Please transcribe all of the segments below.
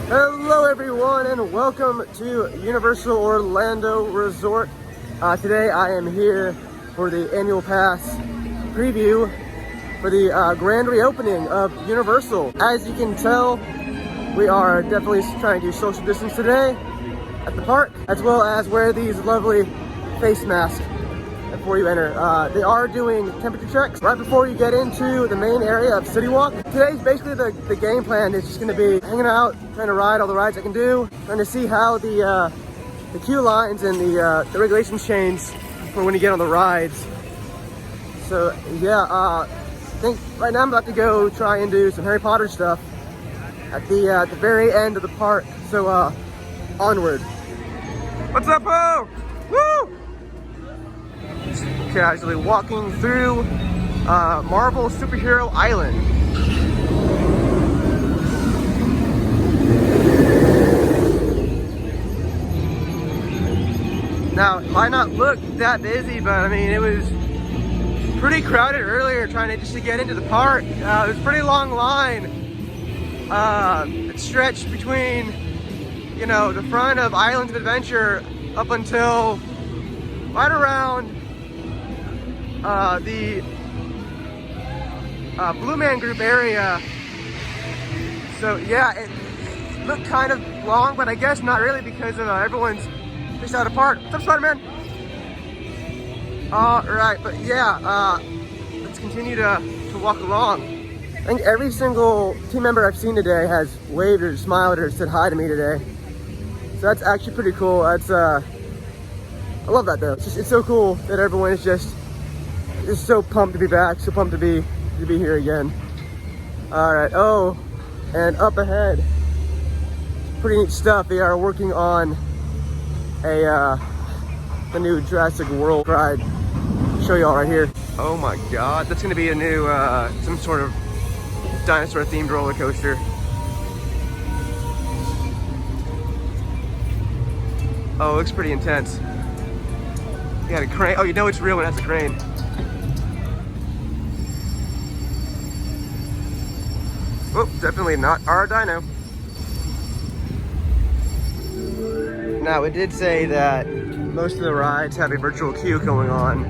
Hello everyone and welcome to Universal Orlando Resort. Today I am here for the annual pass preview for the grand reopening of Universal. As you can tell, we are definitely trying to social distance today at the park, as well as wear these lovely face masks before you enter. They are doing temperature checks right before you get into the main area of City Walk. Today's basically the game plan is just going to be hanging out, trying to ride all the rides I can do, trying to see how the queue lines and the regulations change for when you get on the rides. So yeah, I think right now I'm about to go try and do some Harry Potter stuff at the very end of the park. So onward. What's up, Bo? Woo! Casually walking through Marvel Superhero Island. Now, it might not look that busy, but I mean, it was pretty crowded earlier trying to just to get into the park. It was a pretty long line. It stretched between, you know, the front of Islands of Adventure up until right around the Blue Man Group area. So yeah, it looked kind of long, but I guess not really because of everyone's just out of park. What's up, Spider-Man? All right, but yeah, let's continue to walk along. I think every single team member I've seen today has waved or smiled or said hi to me today. So that's actually pretty cool. That's I love that though. It's so cool that everyone is just so pumped to be back, so pumped to be here again. All right. Oh, and up ahead, pretty neat stuff. They are working on the new Jurassic World ride. I'll show y'all right here. Oh my God, that's gonna be a new some sort of dinosaur themed roller coaster. Oh, it looks pretty intense. You got a crane. Oh, you know it's real when it has a crane. Oh, definitely not our dino. Now, it did say that most of the rides have a virtual queue going on,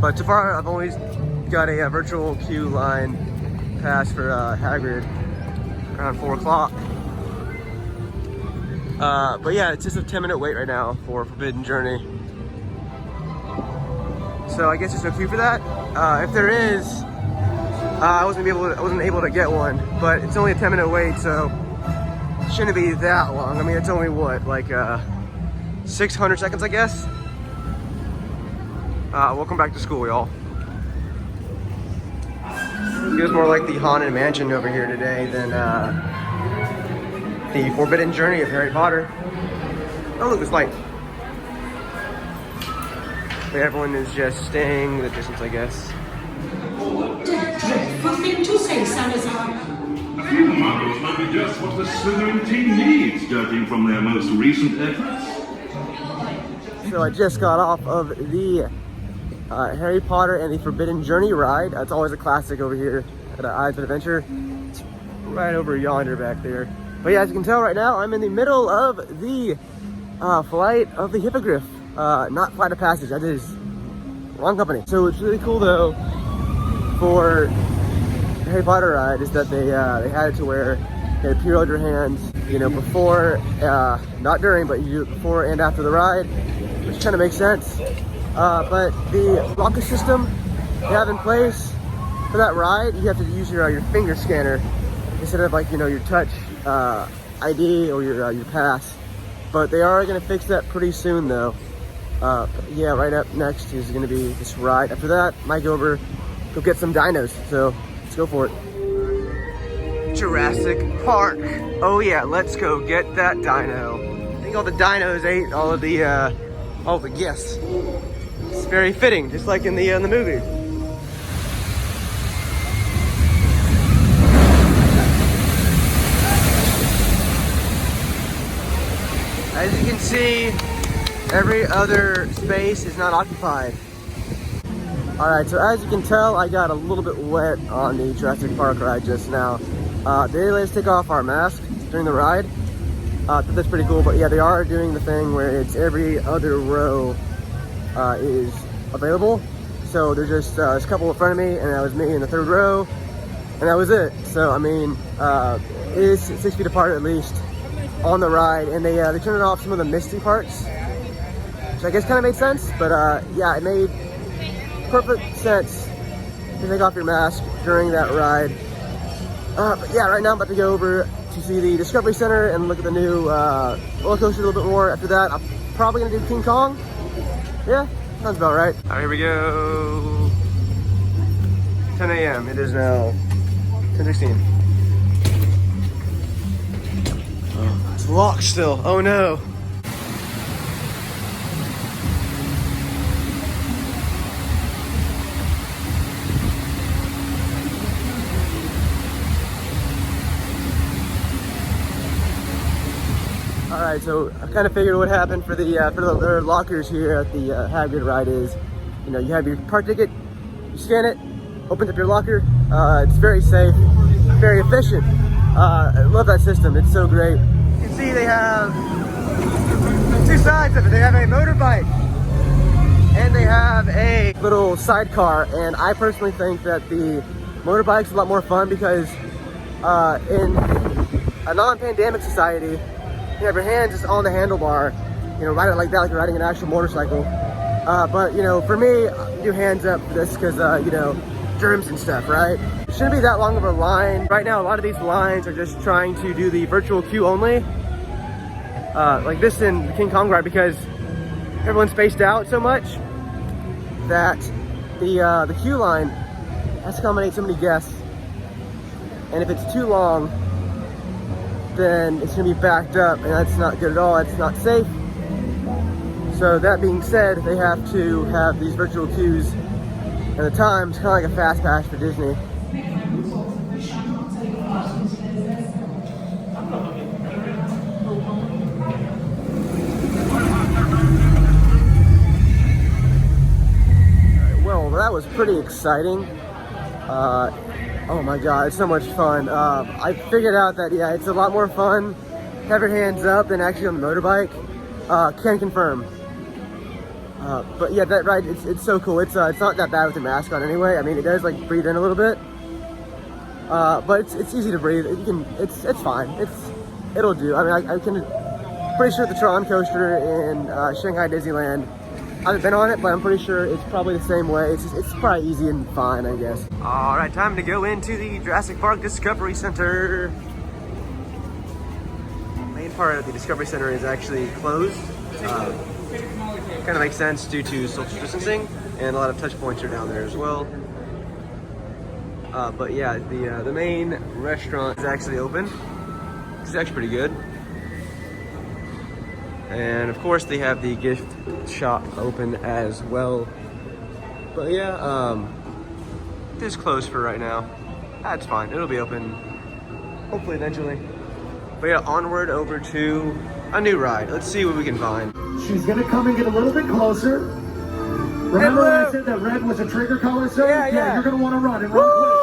but so far I've always got a virtual queue line pass for Hagrid around 4 o'clock. But yeah, it's just a 10-minute wait right now for Forbidden Journey. So I guess there's no queue for that. If there is, I wasn't able to get one, but it's only a 10-minute wait, so it shouldn't be that long. I mean, it's only what, like 600 seconds, I guess. Welcome back to school, y'all. Feels more like the Haunted Mansion over here today than the Forbidden Journey of Harry Potter. Oh, look, it's light. But everyone is just staying the distance, I guess. Dreadful thing to say, Salazar. A few muggles might be just what the Slytherin team needs, judging from their most recent efforts. So I just got off of the Harry Potter and the Forbidden Journey ride. That's always a classic over here at Islands of Adventure. It's right over yonder back there. But yeah, as you can tell right now, I'm in the middle of the Flight of the Hippogriff. Not Flight of Passage, that is wrong company. So it's really cool though for the Harry Potter ride is that they had it to where you had to peel out your hands, you know, before, not during, but you do it before and after the ride, which kind of makes sense. But the locker system you have in place for that ride, you have to use your finger scanner instead of, like, you know, your touch ID or your pass. But they are going to fix that pretty soon though. Yeah, right up next is going to be this ride. After that, might go get some dinos. So let's go for it. Jurassic Park. Oh yeah, let's go get that dino. I think all the dinos ate all the guests. It's very fitting, just like in the movie. As you can see, every other space is not occupied. Alright, so as you can tell, I got a little bit wet on the Jurassic Park ride just now. They let us take off our mask, during the ride. That's pretty cool. But yeah, they are doing the thing where it's every other row is available. So there's just there's a couple in front of me, and that was me in the third row, and that was it. So I mean, it is 6 feet apart at least on the ride, and they turned off some of the misty parts, which I guess kind of made sense. But yeah, it made perfect sense to take off your mask during that ride. But yeah, right now I'm about to go over to see the Discovery Center and look at the new roller coaster a little bit more. After that, I'm probably gonna do King Kong. Yeah, sounds about right. All right, here we go. 10 a.m. It is now 10:16. Oh, it's locked still. Oh no. All right, so I kind of figured what happened for their lockers here at the Hagrid ride is, you know, you have your park ticket, you scan it, opens up your locker. It's very safe, very efficient. I love that system. It's so great. You can see they have two sides of it. They have a motorbike and they have a little sidecar. And I personally think that the motorbike's a lot more fun because in a non-pandemic society, you have your hands just on the handlebar, you know, ride it like that, like you're riding an actual motorcycle. But, you know, for me, I do hands up for this because, you know, germs and stuff, right? It shouldn't be that long of a line. Right now, a lot of these lines are just trying to do the virtual queue only. Like this in the King Kong ride, because everyone's spaced out so much that the queue line has to accommodate so many guests. And if it's too long, then it's gonna be backed up, and that's not good at all. That's not safe. So that being said, they have to have these virtual queues, and the time's kind of like a fast pass for Disney. Well, that was pretty exciting. Oh my god, it's so much fun. I figured out that, yeah, it's a lot more fun to have your hands up than actually on the motorbike. Can confirm. But yeah, that ride, it's so cool. It's not that bad with the mask on anyway. I mean, it does like breathe in a little bit. But it's easy to breathe. It's fine. It'll do. I mean, I can, pretty sure the Tron coaster in Shanghai Disneyland, I haven't been on it, but I'm pretty sure it's probably the same way. It's probably easy and fine, I guess. All right, time to go into the Jurassic Park Discovery Center. The main part of the Discovery Center is actually closed. Kind of makes sense due to social distancing, and a lot of touch points are down there as well. But yeah, the main restaurant is actually open. It's actually pretty good. And of course they have the gift shop open as well. But yeah, it is closed for right now. That's fine, it'll be open hopefully eventually. But yeah, onward over to a new ride. Let's see what we can find. She's gonna come and get a little bit closer. Remember when I said that red was a trigger color, sir? Yeah. You're gonna wanna run and run quick.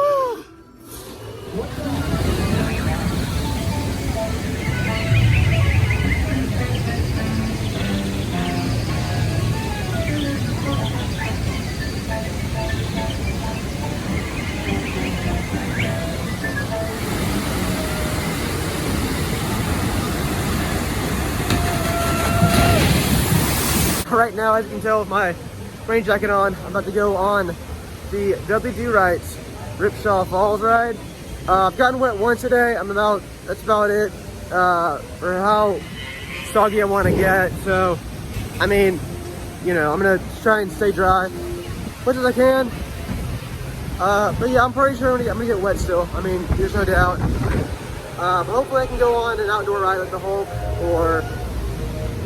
Right now, as you can tell with my rain jacket on, I'm about to go on the Dudley Do Right's Ripsaw Falls ride. I've gotten wet once today. That's about it for how soggy I want to get. So, I mean, you know, I'm gonna try and stay dry as much as I can. But yeah, I'm pretty sure I'm gonna get wet still. I mean, there's no doubt. But hopefully I can go on an outdoor ride like the Hulk, or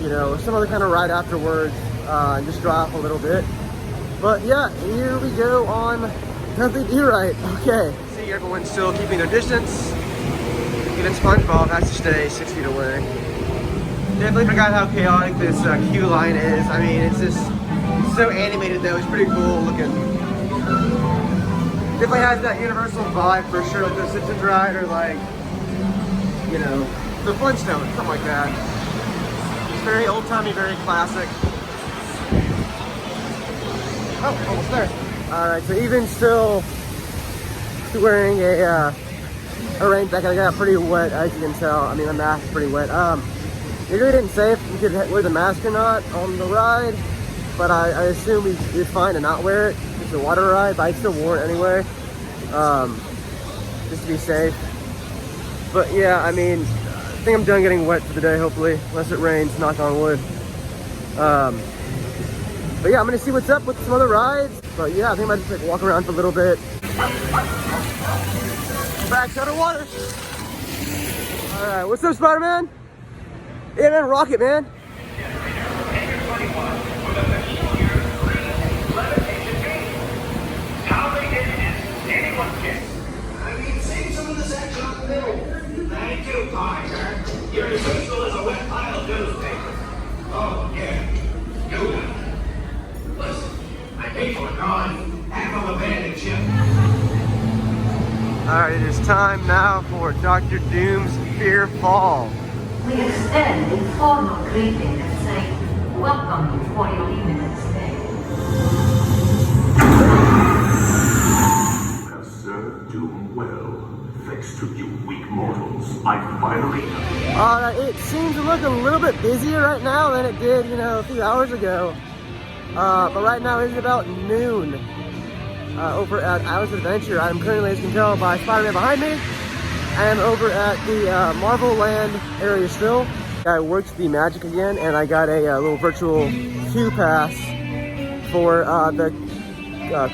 you know, some other kind of ride afterwards, and just dry off a little bit. But yeah, here we go on Dudley Do Right. Okay. See, everyone's still keeping their distance. Even SpongeBob has to stay 6 feet away. Definitely forgot how chaotic this queue line is. I mean, it's just so animated though. It's pretty cool looking. Definitely has that Universal vibe for sure, like the Simpsons ride, or like, you know, the Flintstones, something like that. It's very old-timey, very classic. Oh, almost there. All right, so even still wearing a rain jacket, I got pretty wet, as you can tell. I mean, the mask is pretty wet. They really didn't say if you could wear the mask or not on the ride, but I assume it's fine to not wear it. It's a water ride, but I still wore it anyway, just to be safe. But yeah, I mean, I think I'm done getting wet for the day, hopefully, unless it rains, knock on wood. But yeah, I'm gonna see what's up with some other rides. But yeah, I think I might just like walk around for a little bit. Back out of water. All right, what's up, Spider-Man? Yeah, man, rocket, man. How they did it, anyone can. I mean, save some of this action out the middle. Thank you, Parker. You're as useful as a wet pile of newspaper. Oh, yeah. Good. Listen, I paid for it, Ron. Half of a bandit ship. All right, it is time now for Dr. Doom's Fear Fall. We extend a formal greeting and say, welcome you for your evening stay. You have served Doom well. Thanks to you weak mortals, I finally have. All right, it seems to look a little bit busier right now than it did, you know, a few hours ago. But right now it's about noon over at Islands of Adventure. I'm currently, as you can tell by Spider-Man behind me, I am over at the Marvel Land area still. I worked the magic again, and I got a little virtual queue pass for the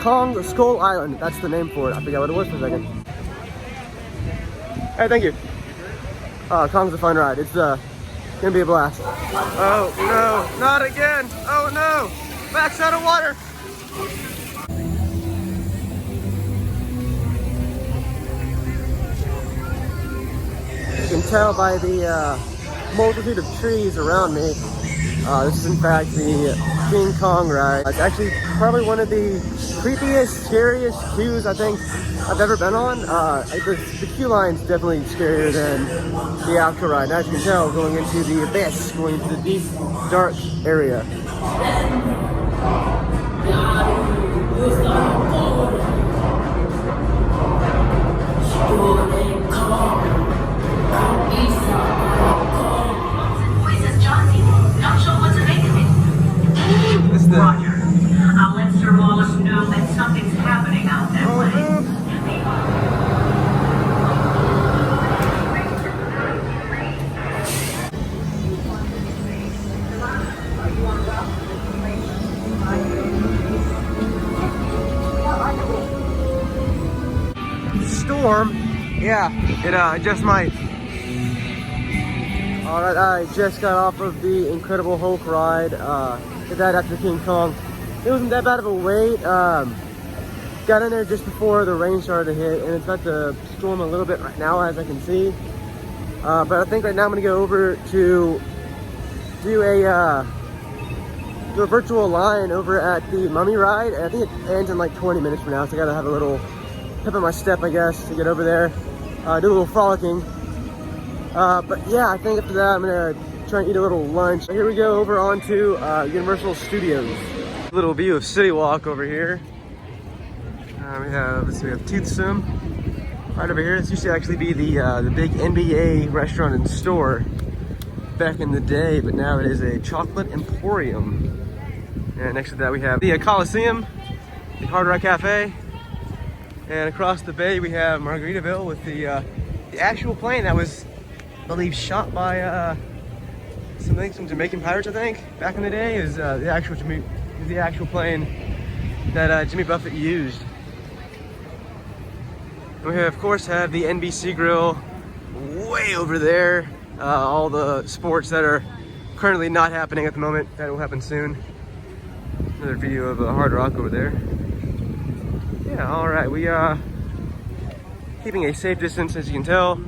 Kong Skull Island. That's the name for it. I forgot what it was for a second. Hey, thank you. Kong's a fun ride. It's gonna be a blast. Oh no, not again. Oh no, back's out of water. You can tell by the multitude of trees around me. This is in fact the King Kong ride. It's actually probably one of the creepiest, scariest queues I think I've ever been on. The queue line's definitely scarier than the actual ride. As you can tell, going into the abyss, going into the deep, dark area. Roger. I'll let Sir Wallace know that something's happening out that way. Storm? Yeah, it just might. Alright, I just got off of the Incredible Hulk ride. Did that after King Kong. It wasn't that bad of a wait. Got in there just before the rain started to hit, and it's about to storm a little bit right now, as I can see. But I think right now I'm gonna go over to do a virtual line over at the Mummy ride. I think it ends in like 20 minutes from now, so I gotta have a little pep in my step, I guess, to get over there. Do a little frolicking. But yeah, I think after that I'm gonna try and eat a little lunch. So here we go over onto Universal Studios. Little view of City Walk over here. We have Toothsome right over here. This used to actually be the big NBA restaurant and store back in the day, but now it is a chocolate emporium. And next to that we have the Coliseum, the Hard Rock Cafe, and across the bay we have Margaritaville with the actual plane that was, I believe, shot by some Jamaican pirates, I think, back in the day. Is the actual plane that Jimmy Buffett used. We of course have the NBC Grill way over there. All the sports that are currently not happening at the moment, that will happen soon. Another view of Hard Rock over there. Yeah, all right, we are keeping a safe distance, as you can tell.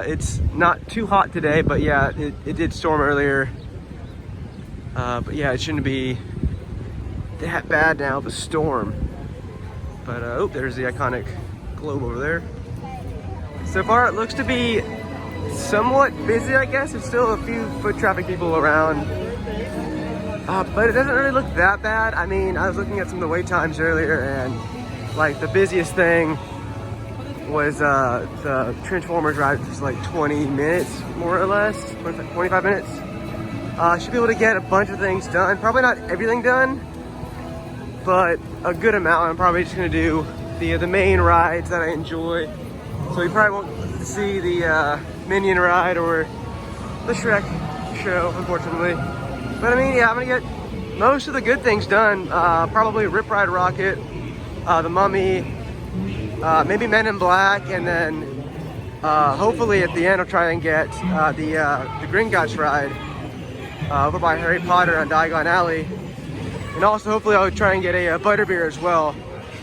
It's not too hot today, but yeah, it did storm earlier. But yeah, it shouldn't be that bad now, the storm. But oh, there's the iconic globe over there. So far it looks to be somewhat busy, I guess. There's still a few foot traffic people around. But it doesn't really look that bad. I mean, I was looking at some of the wait times earlier, and like the busiest thing was the Transformers ride, which is like 20 minutes, more or less, 25 minutes. Should be able to get a bunch of things done. Probably not everything done, but a good amount. I'm probably just gonna do the main rides that I enjoy. So you probably won't see the Minion ride or the Shrek show, unfortunately. But I mean, yeah, I'm gonna get most of the good things done. Probably Rip Ride Rockit, the Mummy, maybe Men in Black, and then hopefully at the end I'll try and get the Gringotts ride over by Harry Potter on Diagon Alley. And also hopefully I'll try and get a butterbeer as well.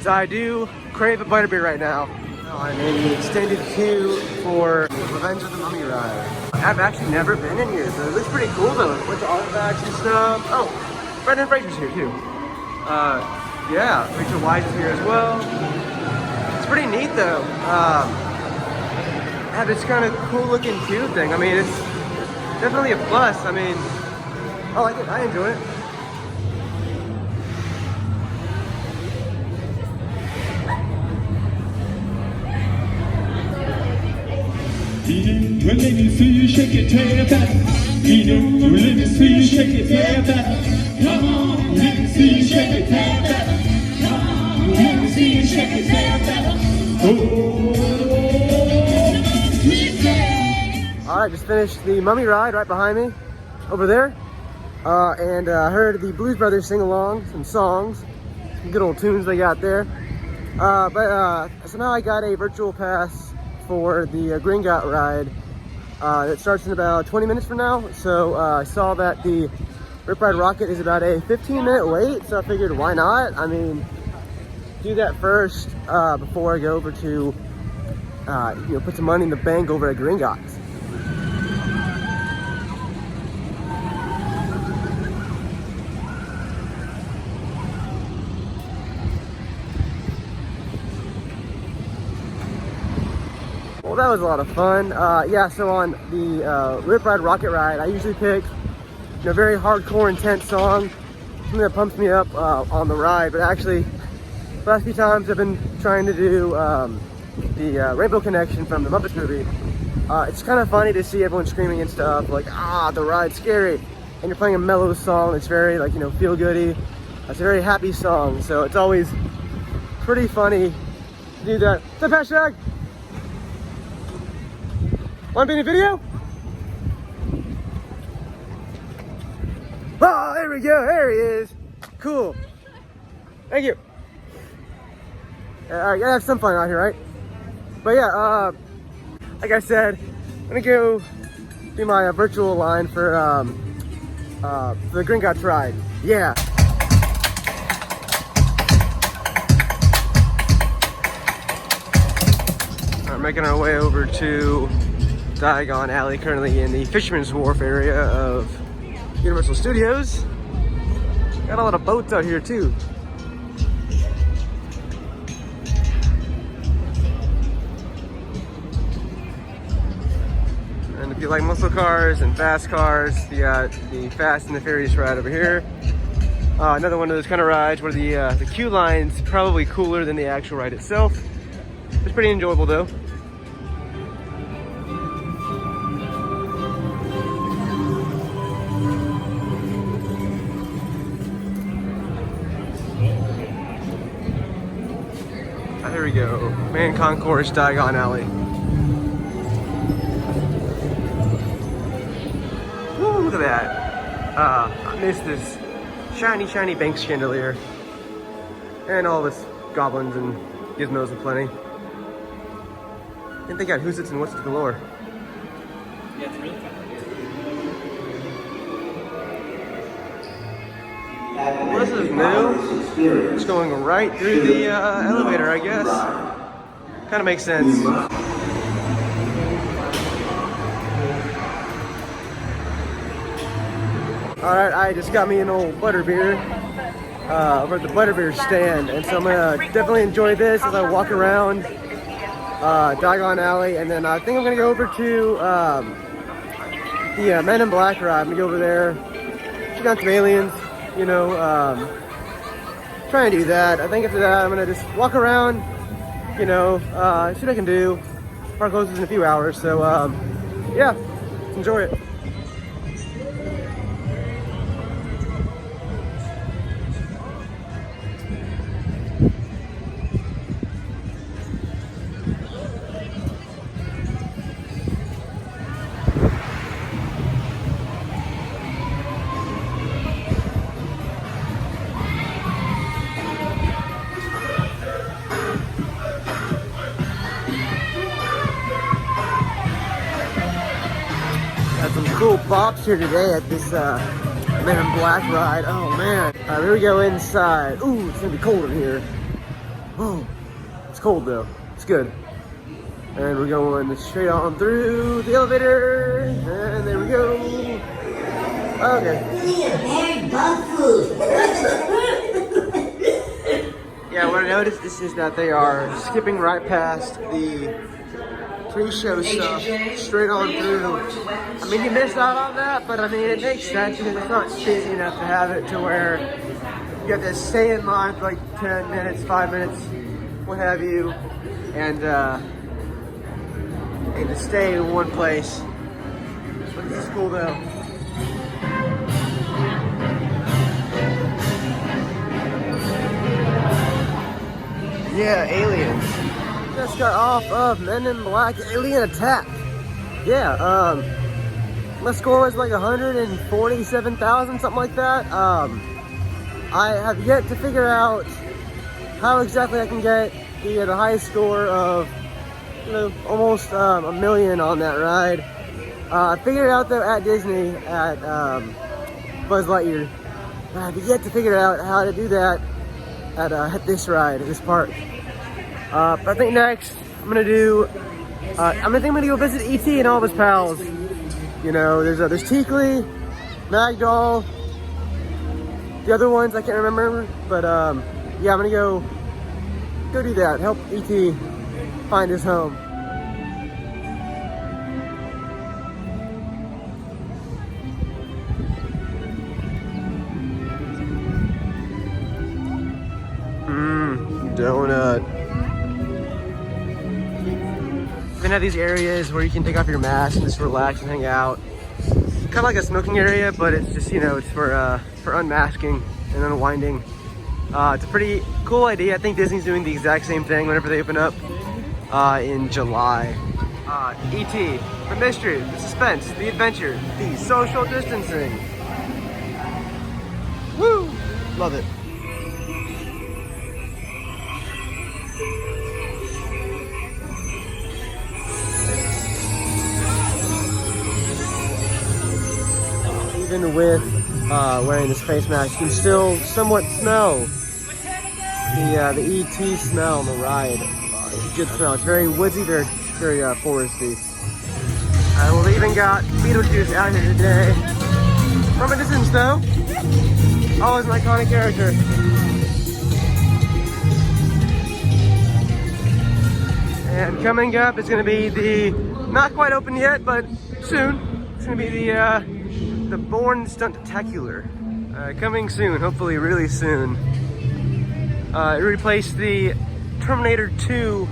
So I do crave a butterbeer right now. I'm in the extended queue for Revenge of the Mummy ride. I've actually never been in here, so it looks pretty cool though, with the artifacts and stuff. Oh, Brendan Fraser's here too. Yeah, Rachel Weisz is here as well. It's pretty neat though. Have this kind of cool looking queue thing. I mean, it's definitely a plus. I mean, I like it, I enjoy it. Well, let me see you shake your tail back. Well, let me see you shake your tail back. Come on, let me see you shake your tail back. Come on, let me see you shake your tail back. Oh, all right, just finished the Mummy ride right behind me, over there. And I heard the Blues Brothers sing along, some songs, some good old tunes they got there. But somehow I got a virtual pass for the Gringotts ride that starts in about 20 minutes from now. So I saw that the Rip Ride Rockit is about a 15-minute wait, so I figured why not? I mean, do that first before I go over to, you know, put some money in the bank over at Gringotts. Well, that was a lot of fun. Yeah, so on the Rip Ride Rockit ride, I usually pick a very hardcore, intense song, something that pumps me up on the ride. But actually, the last few times I've been trying to do the Rainbow Connection from the Muppets movie. It's kind of funny to see everyone screaming and stuff, like, ah, the ride's scary. And you're playing a mellow song that's very, like, you know, feel-goody. It's a very happy song, so it's always pretty funny to do that. What's up, hashtag? Want to be in a video? Oh, there we go. There he is. Cool. Thank you. All right, gotta have some fun out here, right? But yeah, like I said, I'm gonna go do my virtual line for the Gringotts ride. Yeah. We're making our way over to Diagon Alley, currently in the Fisherman's Wharf area of Universal Studios. Got a lot of boats out here too. And if you like muscle cars and fast cars, you got the Fast and the Furious ride over here. Another one of those kind of rides where the queue line's probably cooler than the actual ride itself. It's pretty enjoyable though. Here we go, Main Concourse, Diagon Alley. Woo, look at that. I missed this shiny bank chandelier. And all this goblins and gizmos aplenty. And they got Who's It's and What's It galore. Yeah, it's really fun. Well, this is new. It's going right through the elevator, I guess. Kind of makes sense. Alright, I just got me an old butterbeer over at the butterbeer stand, and so I'm gonna definitely enjoy this as I walk around Diagon Alley, and then I think I'm gonna go over to the Men in Black ride. I'm gonna go over there, check out some aliens, you know, try and do that. I think after that I'm gonna just walk around, you know, see what I can do. Park closes in a few hours, so yeah, enjoy it. Got some cool bops here today at this Men in Black ride. Oh man. Alright, here we go inside. Ooh, it's gonna be cold in here. Oh, it's cold though. It's good. And we're going straight on through the elevator. And there we go. Okay. Yeah, what I noticed is that they are skipping right past the pre-show stuff straight on through. I mean, you miss out on that, but I mean, it makes sense because it's not busy enough to have it to where you have to stay in line for like 10 minutes, 5 minutes, what have you, and to stay in one place. But this is cool though. Yeah, aliens. Just got off of Men in Black Alien Attack. Yeah, my score was like 147,000, something like that. I have yet to figure out how exactly I can get the highest score of, you know, almost a million on that ride. I figured it out though at Disney at Buzz Lightyear. I have yet to figure out how to do that at this ride, at this park. But I think next I'm gonna do. I'm gonna go visit E.T. and all of his pals. You know, there's Teakley, Magdoll, the other ones I can't remember, but yeah, I'm gonna go do that. Help E.T. find his home. Donut. Then have these areas where you can take off your mask and just relax and hang out. Kind of like a smoking area, but it's just, you know, it's for unmasking and unwinding. It's a pretty cool idea. I think Disney's doing the exact same thing whenever they open up in July. E.T., the mystery, the suspense, the adventure, the social distancing. Woo! Love it. Even with wearing this face mask, you can still somewhat smell the E.T. smell on the ride. It's a good smell. It's very woodsy, very foresty. We've even got Beetlejuice out here today. From a distance though. Always an iconic character. And coming up is going to be the, not quite open yet, but soon, it's going to be the Bourne Stunt-tacular. Coming soon, hopefully really soon. It replaced the Terminator 2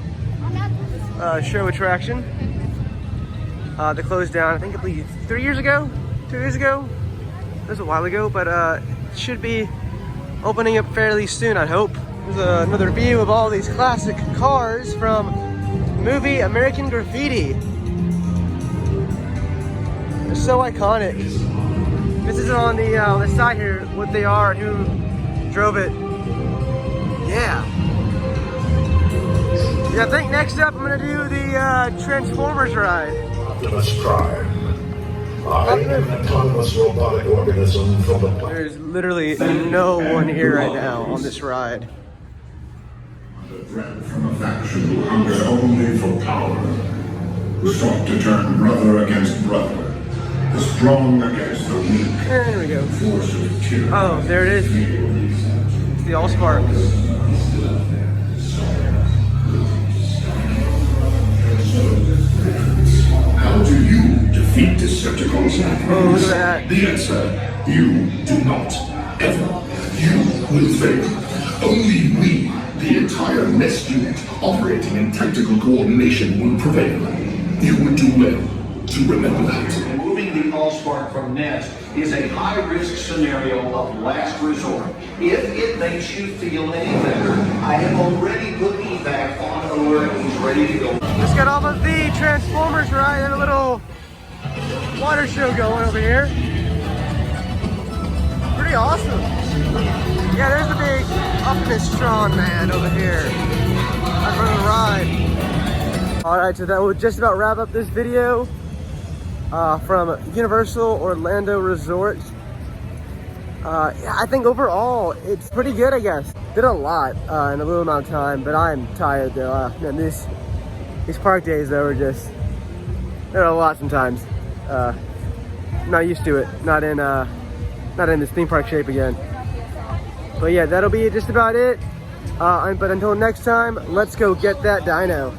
show attraction. That closed down, I believe 3 years ago? 2 years ago? That was a while ago, but it should be opening up fairly soon, I hope. There's another view of all these classic cars from the movie American Graffiti. They're so iconic. This is on the side here, what they are and who drove it. Yeah. Yeah, I think next up I'm gonna do the Transformers ride. Optimus Prime. I am an autonomous robotic organism from the planet. There's literally no one here right now on this ride. Under threat from a faction who hunger only for power, who sought to turn brother against brother, the strong against the weak. There we go. Force of tyranny. Oh, there it is. It's the Allspark. do you defeat Decepticons? Oh, look at that. The answer, you do not. Ever. You will fail. Only we, the entire nest unit, operating in tactical coordination, will prevail. You would do well to remember that. Removing the Allspark from Nest is a high-risk scenario of last resort. If it makes you feel any better, I have already put evac on alert. He's ready to go. Just got off of the Transformers ride and a little water show going over here. Pretty awesome. Yeah, there's the big Optimus Tron man over here. I'm running the ride. Alright, so that will just about wrap up this video from Universal Orlando Resort. I think overall it's pretty good, I guess. Did a lot in a little amount of time, but I'm tired though. Man, these park days though are just, they're a lot sometimes. I'm not used to it. Not in this theme park shape again. But yeah, that'll be just about it. But until next time, let's go get that dino.